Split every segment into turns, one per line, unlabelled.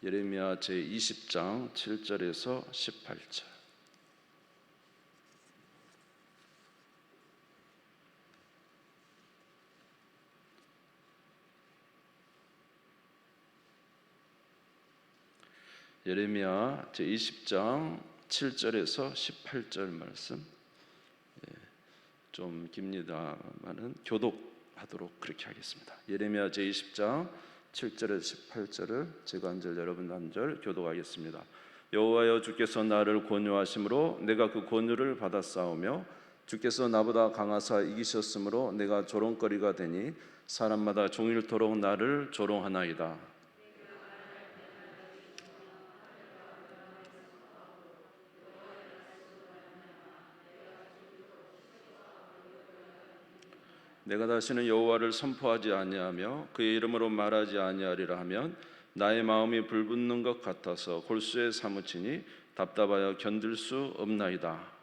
예레미야 제20장 7절에서 18절. 예레미야 제20장 7절에서 18절 말씀. 좀 깁니다만은 교독하도록 그렇게 하겠습니다. 예레미야 제20장 7절에서 18절을 제가 한 절 여러분 한 절 교독하겠습니다. 여호와여, 주께서 나를 권유하심으로 내가 그 권유를 받았사오며 주께서 나보다 강하사 이기셨으므로 내가 조롱거리가 되니 사람마다 종일토록 나를 조롱하나이다. 내가 다시는 여호와를 선포하지 아니하며 그의 이름으로 말하지 아니하리라 하면 나의 마음이 불붙는 것 같아서 골수에 사무치니 답답하여 견딜 수 없나이다.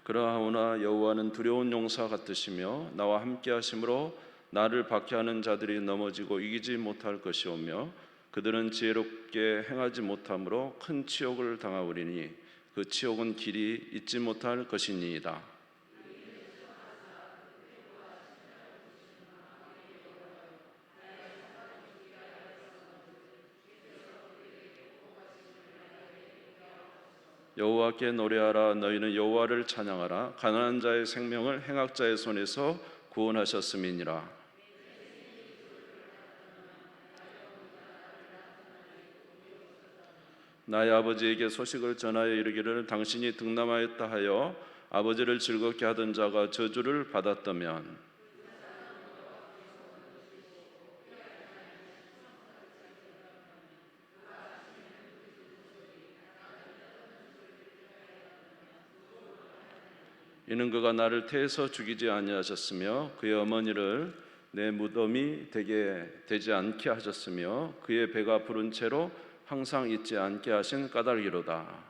그러하오나 여호와는 두려운 용사 같으시며 나와 함께 하심으로 나를 박해하는 자들이 넘어지고 이기지 못할 것이오며 그들은 지혜롭게 행하지 못함으로 큰 치욕을 당하오리니 그 치욕은 길이 잊지 못할 것이니이다. 여호와께 노래하라. 너희는 여호와를 찬양하라. 가난한 자의 생명을 행악자의 손에서 구원하셨음이니라. 나의 아버지에게 소식을 전하여 이르기를 당신이 득남하였다 하여 아버지를 즐겁게 하던 자가 저주를 받았다면 이는 그가 나를 태에서 죽이지 아니하셨으며 그의 어머니를 내 무덤이 되지 않게 하셨으며 그의 배가 부른 채로 항상 잊지 않게 하신 까닭이로다.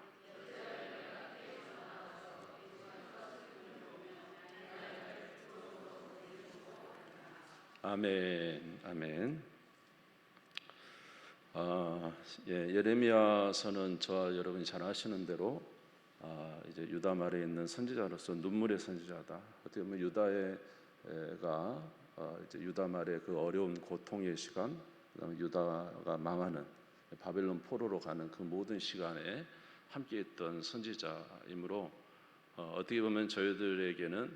아멘. 아멘. 예레미야서는 저와 여러분이 잘 아시는 대로 이제 유다 말에 있는 선지자로서 눈물의 선지자다. 어떻게 보면 유다가 이제 유다 말의 그 어려운 고통의 시간, 그다음에 유다가 망하는 바벨론 포로로 가는 그 모든 시간에 함께했던 선지자이므로 어떻게 보면 저희들에게는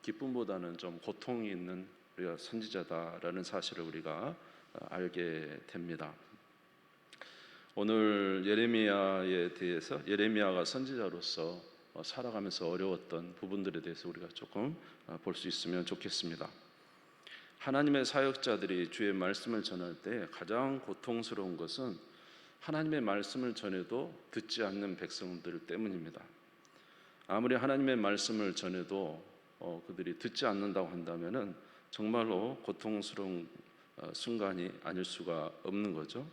기쁨보다는 좀 고통이 있는 우리가 선지자다라는 사실을 우리가 알게 됩니다. 오늘 예레미야에 대해서 예레미야가 선지자로서 살아가면서 어려웠던 부분들에 대해서 우리가 조금 볼 수 있으면 좋겠습니다. 하나님의 사역자들이 주의 말씀을 전할 때 가장 고통스러운 것은 하나님의 말씀을 전해도 듣지 않는 백성들 때문입니다. 아무리 하나님의 말씀을 전해도 그들이 듣지 않는다고 한다면은 정말로 고통스러운 순간이 아닐 수가 없는 거죠.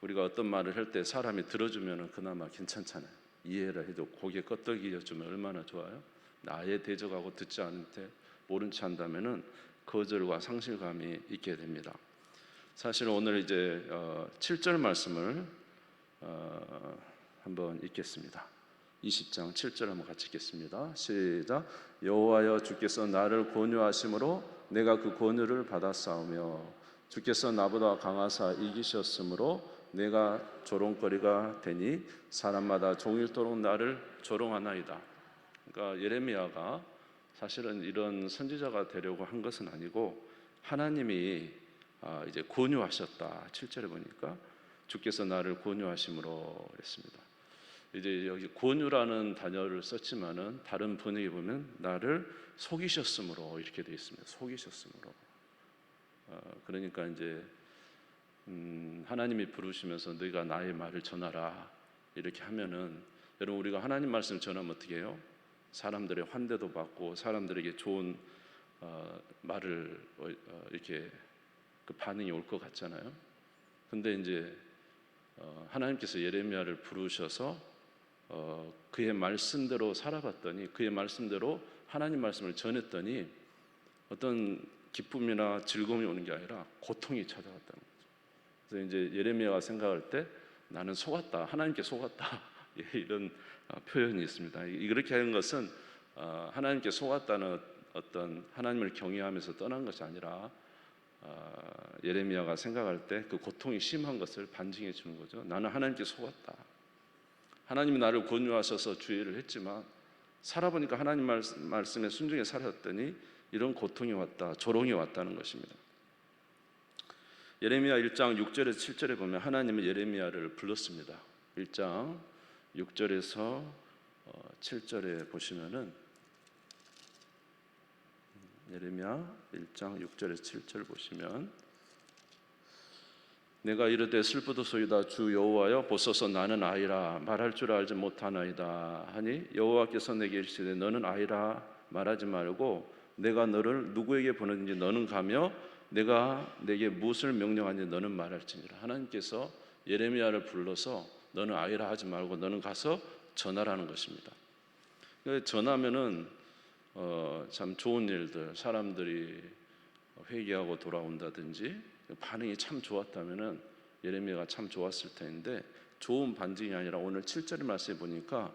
우리가 어떤 말을 할 때 사람이 들어주면 그나마 괜찮잖아요. 이해를 해도 고개 끄덕여주면 얼마나 좋아요. 아예 대적하고 듣지 않는데 모른 체 한다면은 거절과 상실감이 있게 됩니다. 사실 오늘 이제 7절 말씀을 한번 읽겠습니다. 20장 7절 한번 같이 읽겠습니다. 시작. 여호와여, 주께서 나를 권유하심으로 내가 그 권유를 받았사오며 주께서 나보다 강하사 이기셨으므로 내가 조롱거리가 되니 사람마다 종일토록 나를 조롱하나이다. 그러니까 예레미야가 사실은 이런 선지자가 되려고 한 것은 아니고 하나님이 이제 권유하셨다. 7절에 보니까 주께서 나를 권유하심으로 했습니다. 이제 여기 권유라는 단어를 썼지만은 다른 번역에 보면 나를 속이셨으므로 이렇게 되어 있습니다. 속이셨으므로. 그러니까 이제 하나님이 부르시면서 너희가 나의 말을 전하라 이렇게 하면은 여러분 우리가 하나님 말씀을 전하면 어떻게 해요? 사람들의 환대도 받고 사람들에게 좋은 말을 이렇게 그 반응이 올 것 같잖아요. 근데 이제 하나님께서 예레미야를 부르셔서 그의 말씀대로 살아봤더니, 그의 말씀대로 하나님 말씀을 전했더니 어떤 기쁨이나 즐거움이 오는 게 아니라 고통이 찾아왔다는 거죠. 그래서 이제 예레미야가 생각할 때 나는 속았다, 하나님께 속았다 이런 표현이 있습니다. 이렇게 하는 것은 하나님께 속았다는 어떤 하나님을 경외하면서 떠난 것이 아니라 예레미야가 생각할 때 그 고통이 심한 것을 반증해 주는 거죠. 나는 하나님께 속았다. 하나님이 나를 권유하셔서 주의를 했지만 살아보니까 하나님 말씀에 순종해 살았더니 이런 고통이 왔다, 조롱이 왔다는 것입니다. 예레미야 1장 6절에서 7절에 보면 하나님은 예레미야를 불렀습니다. 1장 6절에서 7절에 보시면은 예레미야 1장 6절에서 7절 보시면 내가 이르되 슬프도소이다 주 여호와여 보소서 나는 아이라 말할 줄 알지 못하나이다 하니 여호와께서 내게 이르시되 너는 아이라 말하지 말고 내가 너를 누구에게 보냈는지 너는 가며 내가 내게 무엇을 명령하는지 너는 말할지니라. 하나님께서 예레미야를 불러서 너는 아이라 하지 말고 너는 가서 전하라는 것입니다. 전하면은 참 좋은 일들, 사람들이 회개하고 돌아온다든지 반응이 참 좋았다면은 예레미야가 참 좋았을 텐데 좋은 반증이 아니라 오늘 7절 말씀에 보니까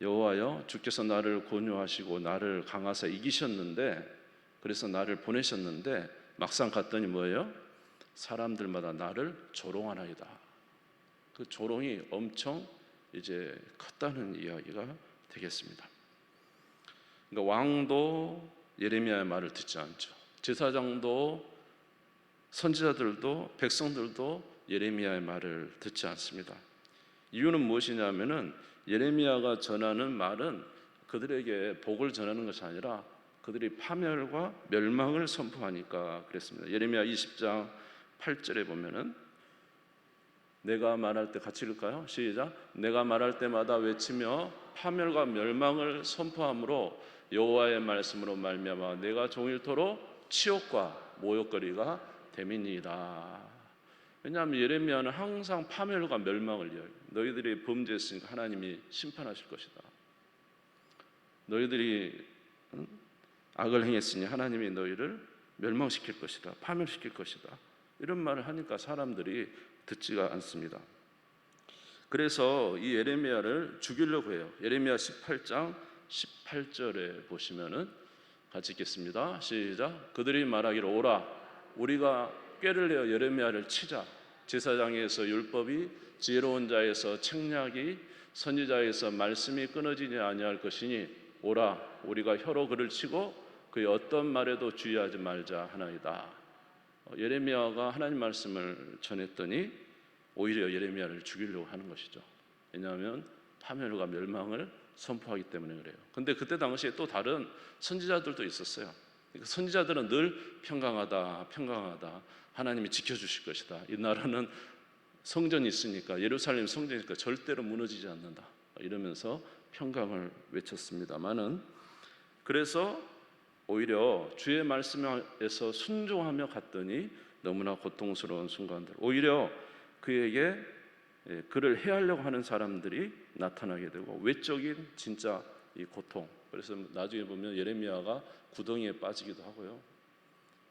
여호와여 주께서 나를 권유하시고 나를 강하사 이기셨는데 그래서 나를 보내셨는데 막상 갔더니 뭐예요? 사람들마다 나를 조롱하나이다. 그 조롱이 엄청 이제 컸다는 이야기가 되겠습니다. 그러니까 왕도 예레미야의 말을 듣지 않죠. 제사장도 선지자들도 백성들도 예레미야의 말을 듣지 않습니다. 이유는 무엇이냐면은 예레미야가 전하는 말은 그들에게 복을 전하는 것이 아니라 그들이 파멸과 멸망을 선포하니까 그랬습니다. 예레미야 20장 8절에 보면은 내가 말할 때 같이 읽을까요? 시작. 내가 말할 때마다 외치며 파멸과 멸망을 선포함으로 여호와의 말씀으로 말미암아 내가 종일토록 치욕과 모욕거리가 됨이니이다. 왜냐하면 예레미야는 항상 파멸과 멸망을 이야기해요. 너희들이 범죄했으니까 하나님이 심판하실 것이다. 너희들이 악을 행했으니 하나님이 너희를 멸망시킬 것이다. 파멸시킬 것이다. 이런 말을 하니까 사람들이 듣지가 않습니다. 그래서 이 예레미야를 죽이려고 해요. 예레미야 18장 18절에 보시면은 같이 읽겠습니다. 시작. 그들이 말하기를 오라 우리가 꾀를 내어 예레미야를 치자. 제사장에서 율법이 지혜로운 자에서 책략이 선지자에서 말씀이 끊어지지 아니할 것이니 오라 우리가 혀로 그를 치고 그의 어떤 말에도 주의하지 말자 하나이다. 예레미야가 하나님 말씀을 전했더니 오히려 예레미야를 죽이려고 하는 것이죠. 왜냐하면 파멸과 멸망을 선포하기 때문에 그래요. 근데 그때 당시에 또 다른 선지자들도 있었어요. 선지자들은 늘 평강하다 하나님이 지켜주실 것이다. 이 나라는 성전이 있으니까 예루살렘 성전이니까 절대로 무너지지 않는다 이러면서 평강을 외쳤습니다마는 그래서 오히려 주의 말씀에서 순종하며 갔더니 너무나 고통스러운 순간들 오히려 그에게 그를 해하려고 하는 사람들이 나타나게 되고 외적인 진짜 이 고통 그래서 나중에 보면 예레미야가 구덩이에 빠지기도 하고요.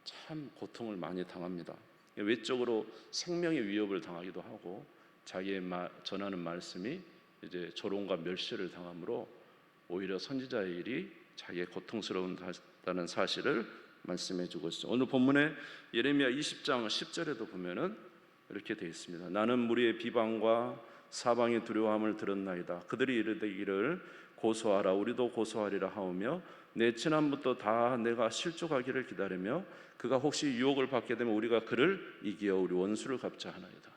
참 고통을 많이 당합니다. 외적으로 생명의 위협을 당하기도 하고 자기의 전하는 말씀이 이제 조롱과 멸시를 당함으로 오히려 선지자의 일이 자기의 고통스러운다는 사실을 말씀해주고 있습니다. 오늘 본문에 예레미야 20장 10절에도 보면은 이렇게 되어 있습니다. 나는 무리의 비방과 사방의 두려움을 들었나이다. 그들이 이르기를 고소하라 우리도 고소하리라 하오며 내 친함부터 다 내가 실족하기를 기다리며 그가 혹시 유혹을 받게 되면 우리가 그를 이기어 우리 원수를 갚자 하나이다.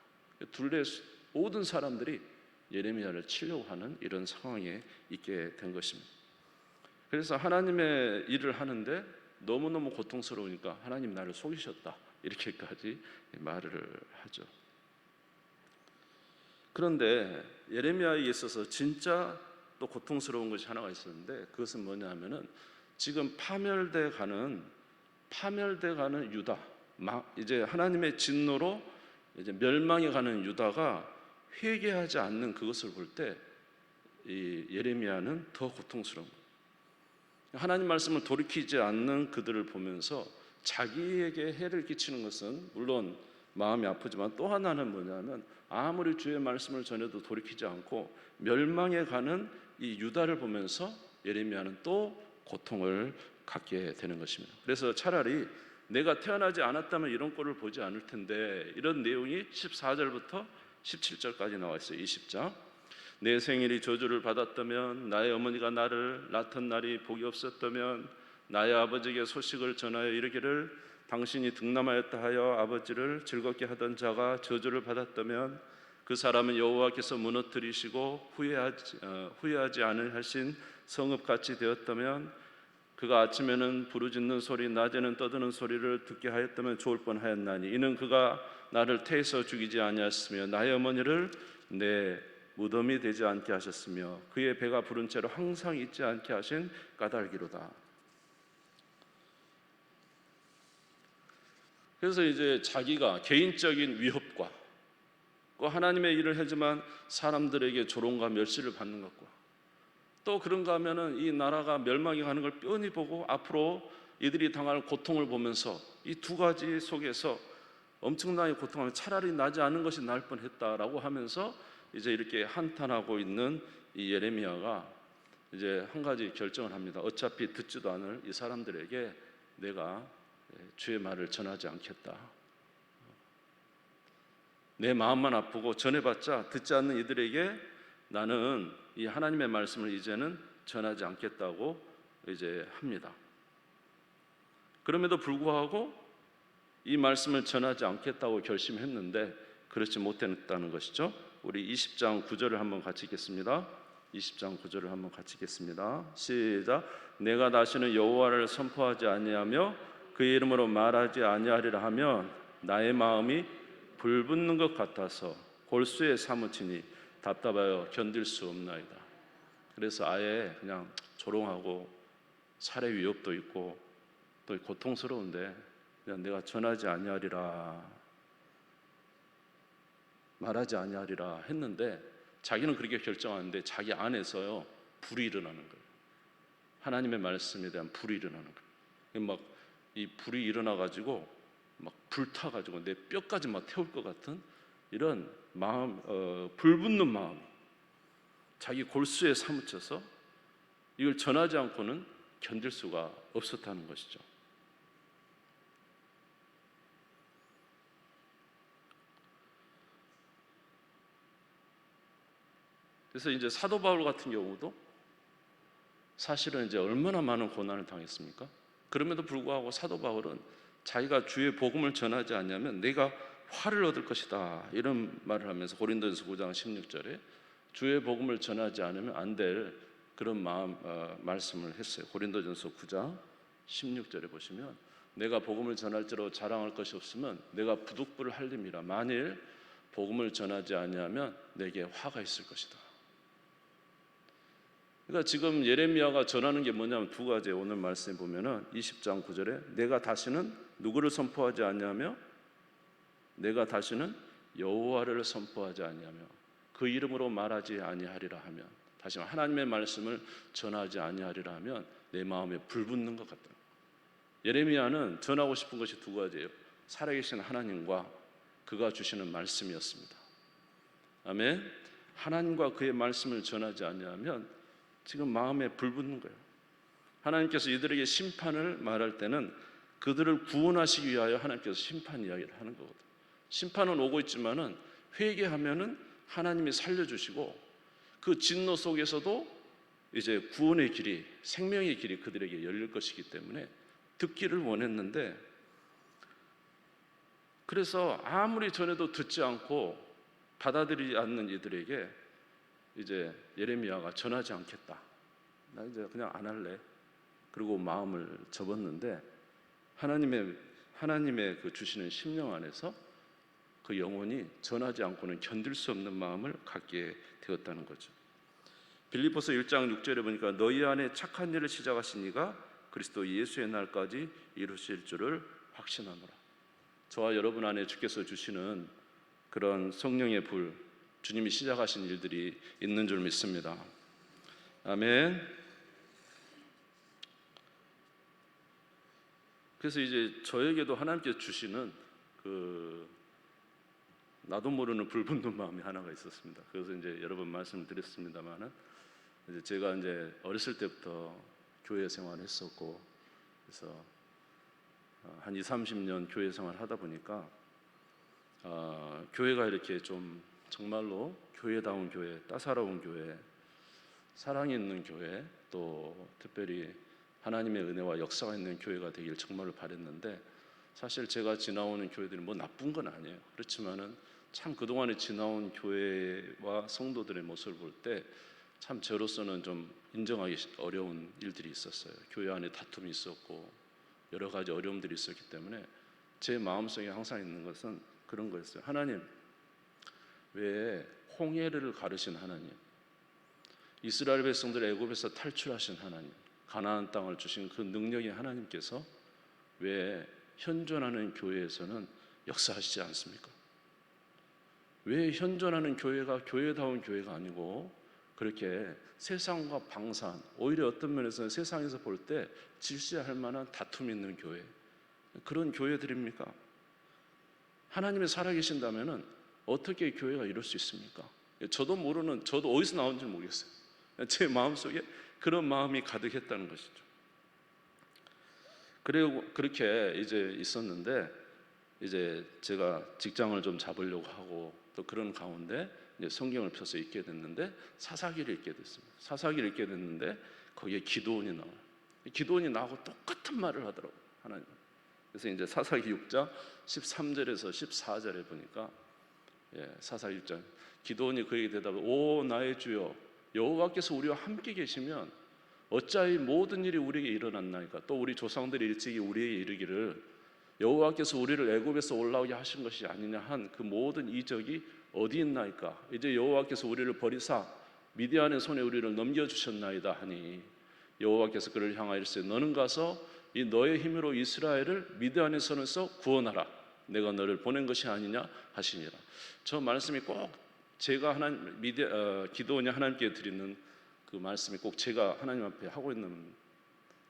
둘레 모든 사람들이 예레미야를 치려고 하는 이런 상황에 있게 된 것입니다. 그래서 하나님의 일을 하는데 너무너무 고통스러우니까 하나님 나를 속이셨다 이렇게까지 말을 하죠. 그런데 예레미야에 있어서 진짜 또 고통스러운 것이 하나가 있었는데 그것은 뭐냐 하면은 지금 파멸돼 가는 유다 이제 하나님의 진노로 이제 멸망해 가는 유다가 회개하지 않는 그것을 볼 때 이 예레미야는 더 고통스러운 거예요. 하나님 말씀을 돌이키지 않는 그들을 보면서 자기에게 해를 끼치는 것은 물론 마음이 아프지만 또 하나는 뭐냐면 아무리 주의 말씀을 전해도 돌이키지 않고 멸망해 가는 이 유다를 보면서 예레미야는 또 고통을 갖게 되는 것입니다. 그래서 차라리 내가 태어나지 않았다면 이런 꼴을 보지 않을 텐데, 이런 내용이 14절부터 17절까지 나와 있어요. 20장. 내 생일이 저주를 받았다면, 나의 어머니가 나를 낳던 날이 복이 없었다면, 나의 아버지에게 소식을 전하여 이르기를 당신이 득남하였다 하여 아버지를 즐겁게 하던 자가 저주를 받았다면, 그 사람은 여호와께서 무너뜨리시고 후회하지 않을 하신 성읍같이 되었다면, 그가 아침에는 부르짖는 소리, 낮에는 떠드는 소리를 듣게 하였다면 좋을 뻔하였나니, 이는 그가 나를 태에서 죽이지 아니하였으며 나의 어머니를 내 무덤이 되지 않게 하셨으며 그의 배가 부른 채로 항상 있지 않게 하신 까닭이로다. 그래서 이제 자기가 개인적인 위협과 또 하나님의 일을 하지만 사람들에게 조롱과 멸시를 받는 것과 또 그런가 하면은 이 나라가 멸망해 가는 걸 뻔히 보고 앞으로 이들이 당할 고통을 보면서 이 두 가지 속에서 엄청나게 고통하면 차라리 나지 않은 것이 나을 뻔했다라고 하면서 이제 이렇게 한탄하고 있는 이 예레미야가 이제 한 가지 결정을 합니다. 어차피 듣지도 않을 이 사람들에게 내가 주의 말을 전하지 않겠다. 내 마음만 아프고 전해봤자 듣지 않는 이들에게 나는 이 하나님의 말씀을 이제는 전하지 않겠다고 이제 합니다. 그럼에도 불구하고 이 말씀을 전하지 않겠다고 결심했는데 그렇지 못했다는 것이죠. 우리 20장 9절을 한번 같이 읽겠습니다. 20장 9절을 한번 같이 읽겠습니다. 시작. 내가 다시는 여호와를 선포하지 아니하며 그의 이름으로 말하지 아니하리라 하면 나의 마음이 불붙는 것 같아서 골수에 사무치니 답답하여 견딜 수 없나이다. 그래서 아예 그냥 조롱하고 살해 위협도 있고 또 고통스러운데 그냥 내가 전하지 아니하리라, 말하지 아니하리라 했는데 자기는 그렇게 결정하는데 자기 안에서요 불이 일어나는 거예요. 하나님의 말씀에 대한 불이 일어나는 거예요. 막 이 불이 일어나 가지고 막 불타 가지고 내 뼈까지 막 태울 것 같은 이런 마음, 불붙는 마음, 자기 골수에 사무쳐서 이걸 전하지 않고는 견딜 수가 없었다는 것이죠. 그래서 이제 사도 바울 같은 경우도 사실은 이제 얼마나 많은 고난을 당했습니까? 그럼에도 불구하고 사도 바울은 자기가 주의 복음을 전하지 않냐면 내가 화를 얻을 것이다 이런 말을 하면서 고린도전서 9장 16절에 주의 복음을 전하지 않으면 안 될 그런 말씀을 했어요. 고린도전서 9장 16절에 보시면 내가 복음을 전할지로 자랑할 것이 없으면 내가 부득불을 할림이라. 만일 복음을 전하지 아니하면 내게 화가 있을 것이다. 그러니까 지금 예레미야가 전하는 게 뭐냐면 두 가지예요. 오늘 말씀에 보면은 20장 9절에 내가 다시는 누구를 선포하지 아니하며 내가 다시는 여호와를 선포하지 아니하며 그 이름으로 말하지 아니하리라 하면, 다시 말해 하나님의 말씀을 전하지 아니하리라 하면 내 마음에 불붙는 것 같다. 예레미야는 전하고 싶은 것이 두 가지예요. 살아계신 하나님과 그가 주시는 말씀이었습니다. 아멘. 하나님과 그의 말씀을 전하지 아니하면 지금 마음에 불붙는 거예요. 하나님께서 이들에게 심판을 말할 때는 그들을 구원하시기 위하여 하나님께서 심판 이야기를 하는 거거든요. 심판은 오고 있지만은 회개하면은 하나님이 살려주시고 그 진노 속에서도 이제 구원의 길이, 생명의 길이 그들에게 열릴 것이기 때문에 듣기를 원했는데, 그래서 아무리 전해도 듣지 않고 받아들이지 않는 이들에게 이제 예레미야가 전하지 않겠다, 나 이제 그냥 안 할래, 그리고 마음을 접었는데 하나님의 그 주시는 심령 안에서 그 영혼이 전하지 않고는 견딜 수 없는 마음을 갖게 되었다는 거죠. 빌립보서 1장 6절에 보니까 너희 안에 착한 일을 시작하신 이가 그리스도 예수의 날까지 이루실 줄을 확신하노라. 저와 여러분 안에 주께서 주시는 그런 성령의 불, 주님이 시작하신 일들이 있는 줄 믿습니다. 아멘. 그래서 이제 저에게도 하나님께서 주시는 나도 모르는 불붙는 마음이 하나가 있었습니다. 그래서 이제 여러 번 말씀을 드렸습니다만은, 이제 제가 이제 어렸을 때부터 교회 생활했었고, 그래서 한 20, 30년 교회 생활 하다 보니까 교회가 이렇게 좀 정말로 교회다운 교회, 따사로운 교회, 사랑이 있는 교회, 또 특별히 하나님의 은혜와 역사가 있는 교회가 되길 정말로 바랬는데, 사실 제가 지나오는 교회들이 뭐 나쁜 건 아니에요. 그렇지만은 참 그동안에 지나온 교회와 성도들의 모습을 볼 때 참 저로서는 좀 인정하기 어려운 일들이 있었어요. 교회 안에 다툼이 있었고 여러 가지 어려움들이 있었기 때문에 제 마음속에 항상 있는 것은 그런 거였어요. 하나님, 왜 홍해를 가르신 하나님, 이스라엘 백성들을 애굽에서 탈출하신 하나님, 가나안 땅을 주신 그 능력의 하나님께서 왜 현존하는 교회에서는 역사하시지 않습니까? 왜 현존하는 교회가 교회다운 교회가 아니고 그렇게 세상과 방산, 오히려 어떤 면에서는 세상에서 볼 때 질시할 만한 다툼이 있는 교회, 그런 교회들입니까? 하나님이 살아계신다면 어떻게 교회가 이럴 수 있습니까? 저도 어디서 나온지 모르겠어요. 제 마음속에 그런 마음이 가득했다는 것이죠. 그리고 그렇게 이제 있었는데, 이제 제가 직장을 좀 잡으려고 하고 또 그런 가운데 이제 성경을 펴서 읽게 됐는데, 사사기를 읽게 됐습니다. 사사기를 읽게 됐는데 거기에 기드온이 나와요. 기드온이 나하고 똑같은 말을 하더라고요, 하나님. 그래서 이제 사사기 6장 13절에서 14절에 보니까, 사사기 6장, 기드온이 그에게 대답해, 오 나의 주여, 여호와께서 우리와 함께 계시면 어찌하여 모든 일이 우리에게 일어났나이까? 또 우리 조상들이 일찍이 우리에게 이르기를 여호와께서 우리를 애굽에서 올라오게 하신 것이 아니냐 한 그 모든 이적이 어디 있나이까? 이제 여호와께서 우리를 버리사 미디안의 손에 우리를 넘겨주셨나이다 하니, 여호와께서 그를 향하여 이르시되 너는 가서 이 너의 힘으로 이스라엘을 미디안의 손에서 구원하라. 내가 너를 보낸 것이 아니냐 하시니라. 저 말씀이 꼭 제가 기도원이 하나님께 드리는 그 말씀이 꼭 제가 하나님 앞에 하고 있는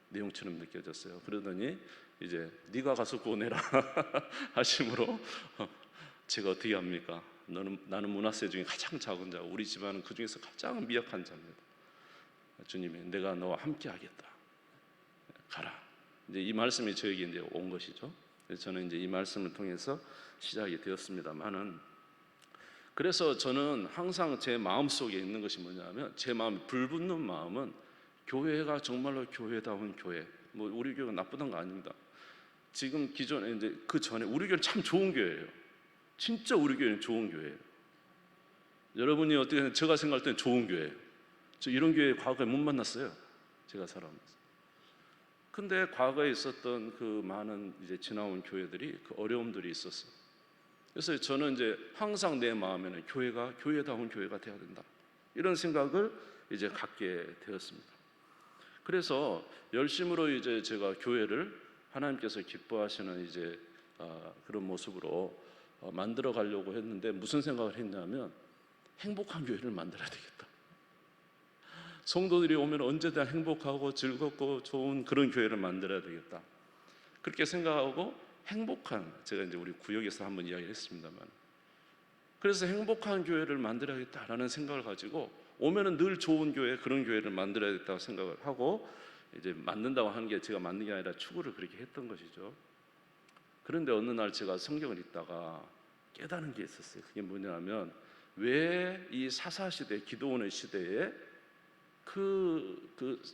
내용처럼 느껴졌어요. 그러더니 이제 네가 가서 구원해라 하심으로, 제가 어떻게 합니까? 나는 므낫세 중에 가장 작은 자고 우리 집안은 그 중에서 가장 미약한 자입니다. 주님이 내가 너와 함께 하겠다. 가라. 이제 이 말씀이 저에게 이제 온 것이죠. 그래서 저는 이제 이 말씀을 통해서 시작이 되었습니다만은, 그래서 저는 항상 제 마음 속에 있는 것이 뭐냐면, 제 마음 불붙는 마음은 교회가 정말로 교회다운 교회. 뭐 우리 교회가 나쁘다는 거 아닙니다. 지금 기존에 이제 그 전에 우리 교회는 참 좋은 교회예요. 진짜 우리 교회는 좋은 교회예요. 여러분이 어떻게 제가 생각할 때는 좋은 교회예요. 저 이런 교회 과거에 못 만났어요. 제가 살아오면서. 근데 과거에 있었던 그 많은 이제 지나온 교회들이 그 어려움들이 있었어요. 그래서 저는 이제 항상 내 마음에는 교회가 교회다운 교회가 돼야 된다, 이런 생각을 이제 갖게 되었습니다. 그래서 열심으로 이제 제가 교회를 하나님께서 기뻐하시는 이제 그런 모습으로 만들어 가려고 했는데, 무슨 생각을 했냐면 행복한 교회를 만들어야 되겠다. 성도들이 오면 언제든 행복하고 즐겁고 좋은 그런 교회를 만들어야 되겠다. 그렇게 생각하고 행복한, 제가 이제 우리 구역에서 한번 이야기를 했습니다만, 그래서 행복한 교회를 만들어야겠다라는 생각을 가지고 오면은 늘 좋은 교회, 그런 교회를 만들어야겠다고 생각을 하고, 이제 만든다고 하는 게 제가 만든 게 아니라 추구를 그렇게 했던 것이죠. 그런데 어느 날 제가 성경을 읽다가 깨달은 게 있었어요. 그게 뭐냐면, 왜 이 사사 시대, 기드온의 시대에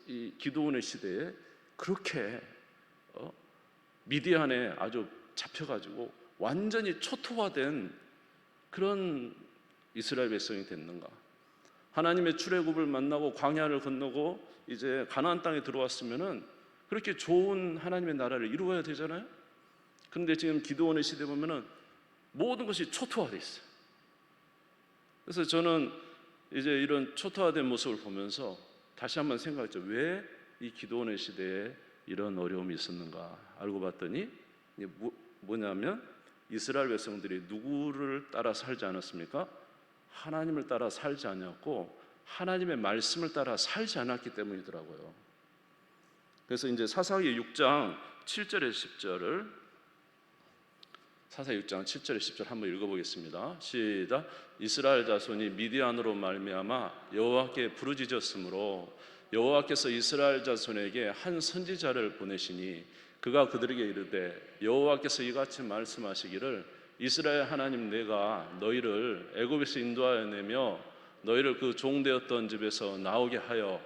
이 기드온의 시대에 그렇게 미디안에 아주 잡혀가지고 완전히 초토화된 그런 이스라엘 백성이 됐는가? 하나님의 출애굽을 만나고 광야를 건너고 이제 가나안 땅에 들어왔으면은 그렇게 좋은 하나님의 나라를 이루어야 되잖아요. 그런데 지금 기드온의 시대 보면은 모든 것이 초토화돼 있어요. 그래서 저는 이제 이런 초토화된 모습을 보면서 다시 한번 생각했죠. 왜 이 기드온의 시대에 이런 어려움이 있었는가? 알고 봤더니 뭐냐면 이스라엘 백성들이 누구를 따라 살지 않았습니까? 하나님을 따라 살지 않았고 하나님의 말씀을 따라 살지 않았기 때문이더라고요. 그래서 이제 사사기 6장 7절에 10절을 사사기 6장 7절에 10절 한번 읽어보겠습니다. 시작. 이스라엘 자손이 미디안으로 말미암아 여호와께 부르짖었으므로 여호와께서 이스라엘 자손에게 한 선지자를 보내시니 그가 그들에게 이르되 여호와께서 이같이 말씀하시기를 이스라엘 하나님 내가 너희를 애굽에서 인도하여 내며 너희를 그 종되었던 집에서 나오게 하여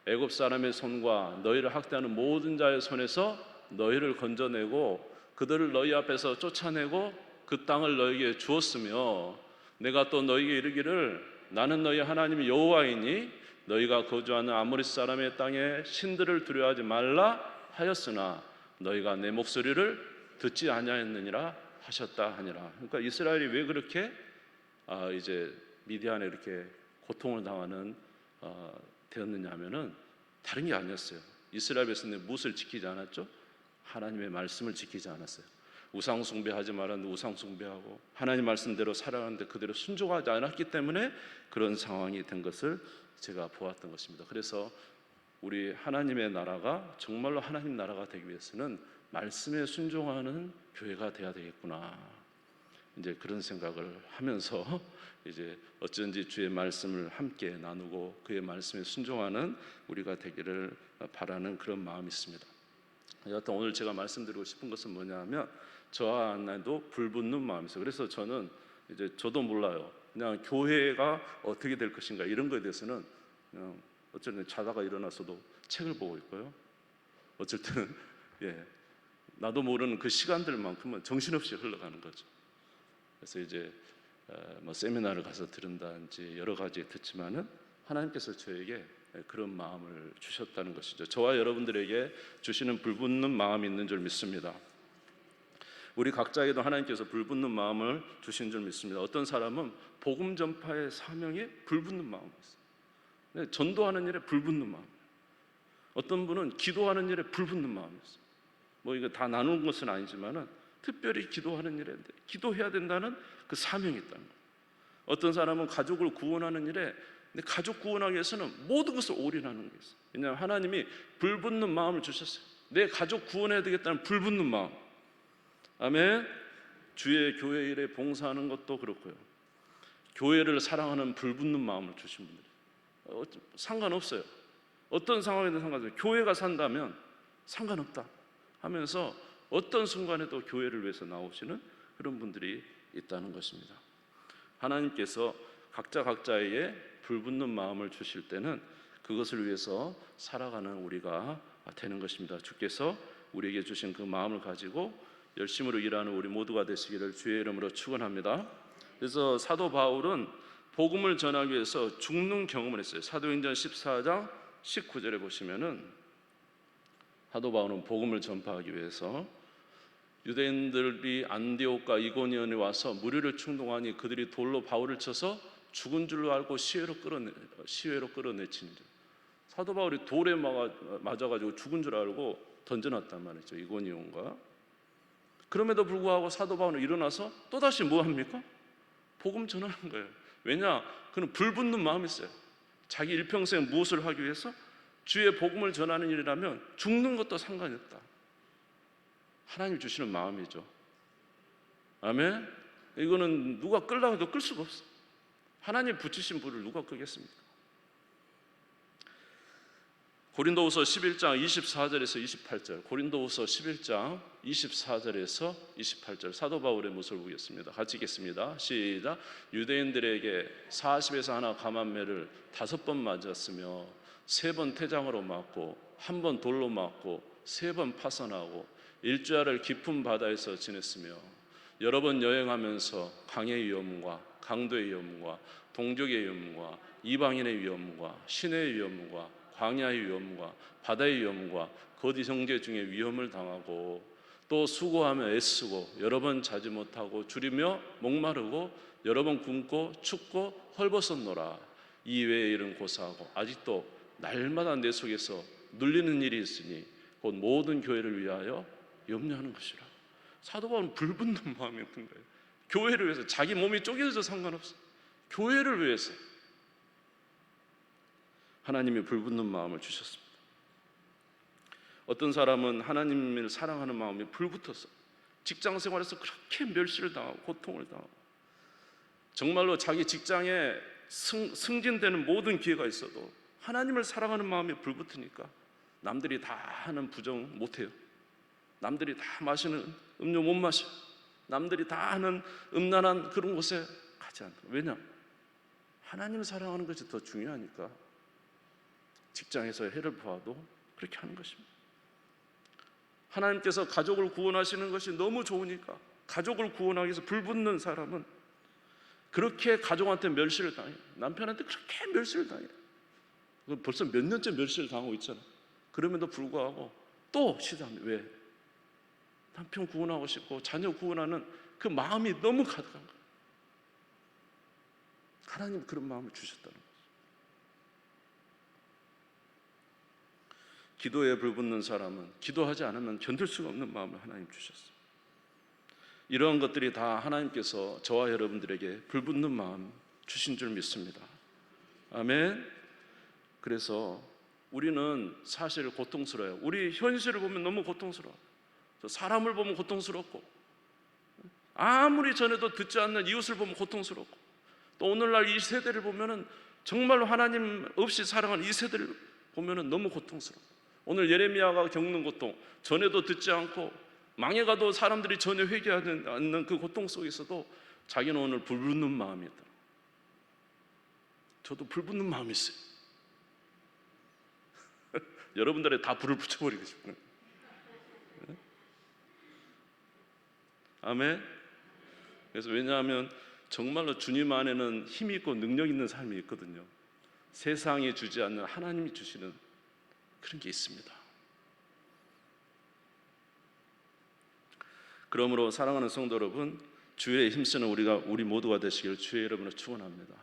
애굽 사람의 손과 너희를 학대하는 모든 자의 손에서 너희를 건져내고 그들을 너희 앞에서 쫓아내고 그 땅을 너희에게 주었으며 내가 또 너희에게 이르기를 나는 너희 하나님 여호와이니 너희가 거주하는 아모리 사람의 땅에 신들을 두려워하지 말라 하였으나 너희가 내 목소리를 듣지 아니하였느니라 하셨다 하니라. 그러니까 이스라엘이 왜 그렇게 이제 미디안에 이렇게 고통을 당하는 되었느냐 하면은 다른 게 아니었어요. 이스라엘 백성들이 무엇을 지키지 않았죠? 하나님의 말씀을 지키지 않았어요. 우상 숭배하지 말았는데 우상 숭배하고 하나님 말씀대로 살아가는데 그대로 순종하지 않았기 때문에 그런 상황이 된 것을 제가 보았던 것입니다. 그래서 우리 하나님의 나라가 정말로 하나님 나라가 되기 위해서는 말씀에 순종하는 교회가 돼야 되겠구나. 이제 그런 생각을 하면서 이제 어쩐지 주의 말씀을 함께 나누고 그의 말씀에 순종하는 우리가 되기를 바라는 그런 마음이 있습니다. 여하튼 오늘 제가 말씀드리고 싶은 것은 뭐냐면 저와 안나도 불붙는 마음이었어요. 그래서 저는 이제 저도 몰라요. 그냥 교회가 어떻게 될 것인가 이런 거에 대해서는 그냥 어쩔 때는 자다가 일어나서도 책을 보고 있고요. 어쩔 때는 나도 모르는 그 시간들만큼은 정신없이 흘러가는 거죠. 그래서 이제 뭐 세미나를 가서 들은다든지 여러 가지 듣지만은 하나님께서 저에게 그런 마음을 주셨다는 것이죠. 저와 여러분들에게 주시는 불붙는 마음이 있는 줄 믿습니다. 우리 각자에게도 하나님께서 불붙는 마음을 주신 줄 믿습니다. 어떤 사람은 복음 전파의 사명에 불붙는 마음이 있어요. 전도하는 일에 불붙는 마음. 어떤 분은 기도하는 일에 불붙는 마음이 있어요. 뭐 이거 다 나누는 것은 아니지만은 특별히 기도하는 일에 기도해야 된다는 그 사명이 있다는 거예요. 어떤 사람은 가족을 구원하는 일에 근데 가족 구원하기 위해서는 모든 것을 올인하는 게 있어요. 왜냐하면 하나님이 불붙는 마음을 주셨어요. 내 가족 구원해야 되겠다는 불붙는 마음. 아멘. 주의 교회 일에 봉사하는 것도 그렇고요. 교회를 사랑하는 불붙는 마음을 주신 분들 상관없어요. 어떤 상황에든 상관없어요. 교회가 산다면 상관없다 하면서 어떤 순간에도 교회를 위해서 나오시는 그런 분들이 있다는 것입니다. 하나님께서 각자에게 불붙는 마음을 주실 때는 그것을 위해서 살아가는 우리가 되는 것입니다. 주께서 우리에게 주신 그 마음을 가지고 열심으로 일하는 우리 모두가 되시기를 주의 이름으로 축원합니다. 그래서 사도 바울은 복음을 전하기 위해서 죽는 경험을 했어요. 사도행전 14장 19절에 보시면은 사도 바울은 복음을 전파하기 위해서 유대인들이 안디옥과 이고니온에 와서 무리를 충동하니 그들이 돌로 바울을 쳐서 죽은 줄로 알고 시외로 끌어내치는 줄. 사도 바울이 돌에 맞아가지고 죽은 줄 알고 던져놨단 말이죠. 이고니온과. 그럼에도 불구하고 사도 바울은 일어나서 또다시 뭐 합니까? 복음 전하는 거예요. 왜냐? 그는 불붙는 마음이 있어요. 자기 일평생 무엇을 하기 위해서? 주의 복음을 전하는 일이라면 죽는 것도 상관이 없다. 하나님 주시는 마음이죠. 아멘. 이거는 누가 끌라고 해도 끌 수가 없어. 하나님 붙이신 불을 누가 끄겠습니까? 고린도후서 11장 24절에서 28절. 고린도후서 11장 24절에서 28절. 사도 바울의 모습을 보겠습니다. 같이 읽겠습니다. 시작. 유대인들에게 40에서 하나 감한매를 5번 맞았으며 3번 태장으로 맞고 1번 돌로 맞고 3번 파선하고 일주일을 깊은 바다에서 지냈으며 여러 번 여행하면서 강의 위험과 강도의 위험과 동족의 위험과 이방인의 위험과 신의 위험과 광야의 위험과 바다의 위험과 거디 형제 중에 위험을 당하고 또 수고하며 애쓰고 여러 번 자지 못하고 줄이며 목마르고 여러 번 굶고 춥고 헐벗었노라. 이 외의 일은 고사하고 아직도 날마다 내 속에서 눌리는 일이 있으니 곧 모든 교회를 위하여 염려하는 것이라. 사도 바울은 불붙는 마음이었던 거예요. 교회를 위해서. 자기 몸이 쪼개져도 상관없어. 교회를 위해서 하나님이 불붙는 마음을 주셨습니다. 어떤 사람은 하나님을 사랑하는 마음이 불붙어서 직장 생활에서 그렇게 멸시를 당하고 고통을 당하고 정말로 자기 직장에 승진되는 모든 기회가 있어도 하나님을 사랑하는 마음이 불붙으니까 남들이 다 하는 부정 못해요. 남들이 다 마시는 음료 못 마셔. 남들이 다 하는 음란한 그런 곳에 가지 않다. 왜냐? 하나님을 사랑하는 것이 더 중요하니까 직장에서 해를 보아도 그렇게 하는 것입니다. 하나님께서 가족을 구원하시는 것이 너무 좋으니까 가족을 구원하기 위해서 불붙는 사람은 그렇게 가족한테 멸시를 당해요. 남편한테 그렇게 멸시를 당해요. 벌써 몇 년째 멸시를 당하고 있잖아요. 그럼에도 불구하고 또 시도합니다. 왜? 남편 구원하고 싶고 자녀 구원하는 그 마음이 너무 가득한 거예요. 하나님 그런 마음을 주셨다는 거죠. 기도에 불붙는 사람은 기도하지 않으면 견딜 수가 없는 마음을 하나님 주셨어요. 이러한 것들이 다 하나님께서 저와 여러분들에게 불붙는 마음 주신 줄 믿습니다. 아멘. 그래서 우리는 사실 고통스러워요. 우리 현실을 보면 너무 고통스러워. 사람을 보면 고통스럽고 아무리 전에도 듣지 않는 이웃을 보면 고통스럽고 또 오늘날 이 세대를 보면은 정말로 하나님 없이 살아가는 이 세대를 보면은 너무 고통스러워. 오늘 예레미야가 겪는 고통, 전에도 듣지 않고 망해가도 사람들이 전혀 회개하지 않는 그 고통 속에서도 자기는 오늘 불붙는 마음이 있다. 저도 불붙는 마음이 있어요. 여러분들의 다 불을 붙여버리고 싶어요. 아멘. 그래서 왜냐하면 정말로 주님 안에는 힘이 있고 능력 있는 삶이 있거든요. 세상이 주지 않는 하나님이 주시는 그런 게 있습니다. 그러므로 사랑하는 성도 여러분, 주의 힘쓰는 우리 모두가 되시기를 주의 이름으로 축원합니다.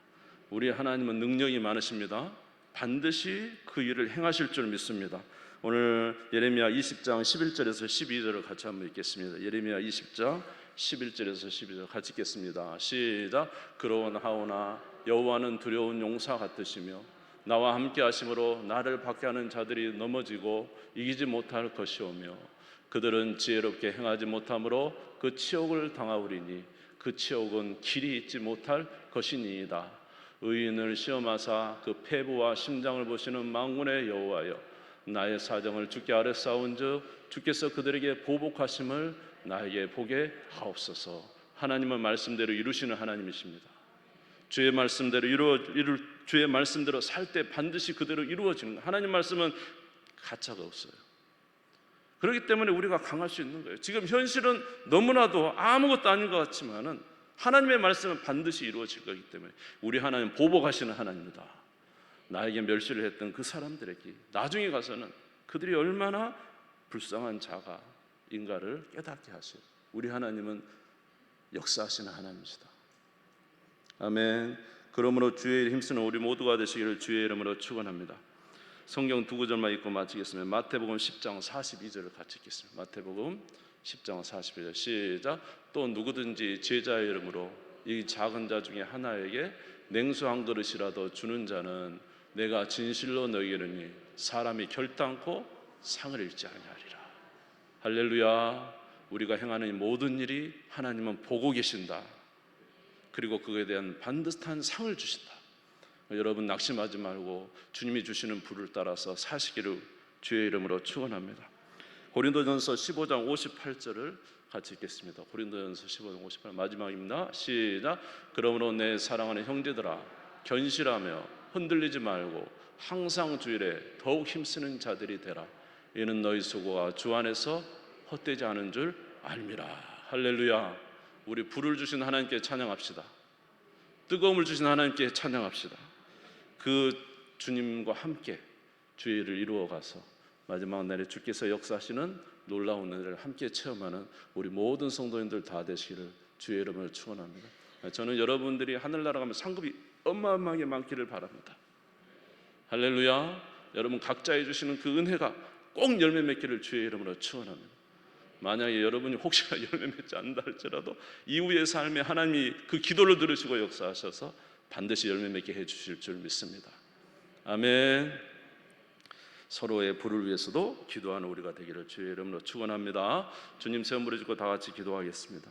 우리 하나님은 능력이 많으십니다. 반드시 그 일을 행하실 줄 믿습니다. 오늘 예레미야 20장 11절에서 12절을 같이 한번 읽겠습니다. 예레미야 20장 11절에서 12절 같이 읽겠습니다. 시작. 그러하오나 여호와는 두려운 용사 같으시며 나와 함께 하심으로 나를 박해하는 자들이 넘어지고 이기지 못할 것이오며 그들은 지혜롭게 행하지 못함으로 그 치욕을 당하오리니 그 치욕은 길이 있지 못할 것이니이다. 의인을 시험하사 그 폐부와 심장을 보시는 만군의 여호와여, 나의 사정을 주께 아뢰사온즉 주께서 그들에게 보복하심을 나에게 보게 하옵소서. 하나님은 말씀대로 이루시는 하나님이십니다. 주의 말씀대로 주의 말씀대로 살 때 반드시 그대로 이루어지는 거예요. 하나님 말씀은 가차가 없어요. 그렇기 때문에 우리가 강할 수 있는 거예요. 지금 현실은 너무나도 아무것도 아닌 것 같지만은 하나님의 말씀은 반드시 이루어질 거기 때문에 우리 하나님 보복하시는 하나님이다. 나에게 멸시를 했던 그 사람들에게 나중에 가서는 그들이 얼마나 불쌍한 자가인가를 깨닫게 하시고 우리 하나님은 역사하시는 하나님이시다. 아멘. 그러므로 주의 힘쓰는 우리 모두가 되시기를 주의 이름으로 축원합니다. 성경 두 구절만 읽고 마치겠습니다. 마태복음 10장 42절을 같이 읽겠습니다. 마태복음 10장 42절 시작. 또 누구든지 제자의 이름으로 이 작은 자 중에 하나에게 냉수 한 그릇이라도 주는 자는 내가 진실로 너희에게 이르니 사람이 결단코 상을 잃지 아니하리라. 할렐루야. 우리가 행하는 이 모든 일이 하나님은 보고 계신다. 그리고 그거에 대한 반듯한 상을 주신다. 여러분 낙심하지 말고 주님이 주시는 불을 따라서 사시기를 주의 이름으로 축원합니다. 고린도전서 15장 58절을 같이 읽겠습니다. 고린도전서 15장 58절 마지막입니다. 시작. 그러므로 내 사랑하는 형제들아 견실하며 흔들리지 말고 항상 주일에 더욱 힘쓰는 자들이 되라. 이는 너희 수고가 주 안에서 헛되지 않은 줄 알미라. 할렐루야. 우리 불을 주신 하나님께 찬양합시다. 뜨거움을 주신 하나님께 찬양합시다. 그 주님과 함께 주의 일을 이루어가서 마지막 날에 주께서 역사하시는 놀라운 은혜를 함께 체험하는 우리 모든 성도님들 다 되시기를 주의 이름으로 축원합니다. 저는 여러분들이 하늘나라 가면 상급이 어마어마하게 많기를 바랍니다. 할렐루야. 여러분 각자 해주시는 그 은혜가 꼭 열매 맺기를 주의 이름으로 축원합니다. 만약에 여러분이 혹시나 열매 맺지 않는다 할지라도 이후의 삶에 하나님이 그 기도를 들으시고 역사하셔서 반드시 열매 맺게 해주실 줄 믿습니다. 아멘. 서로의 부를 위해서도 기도하는 우리가 되기를 주의 이름으로 축원합니다. 주님 세움 부르짖고 다 같이 기도하겠습니다.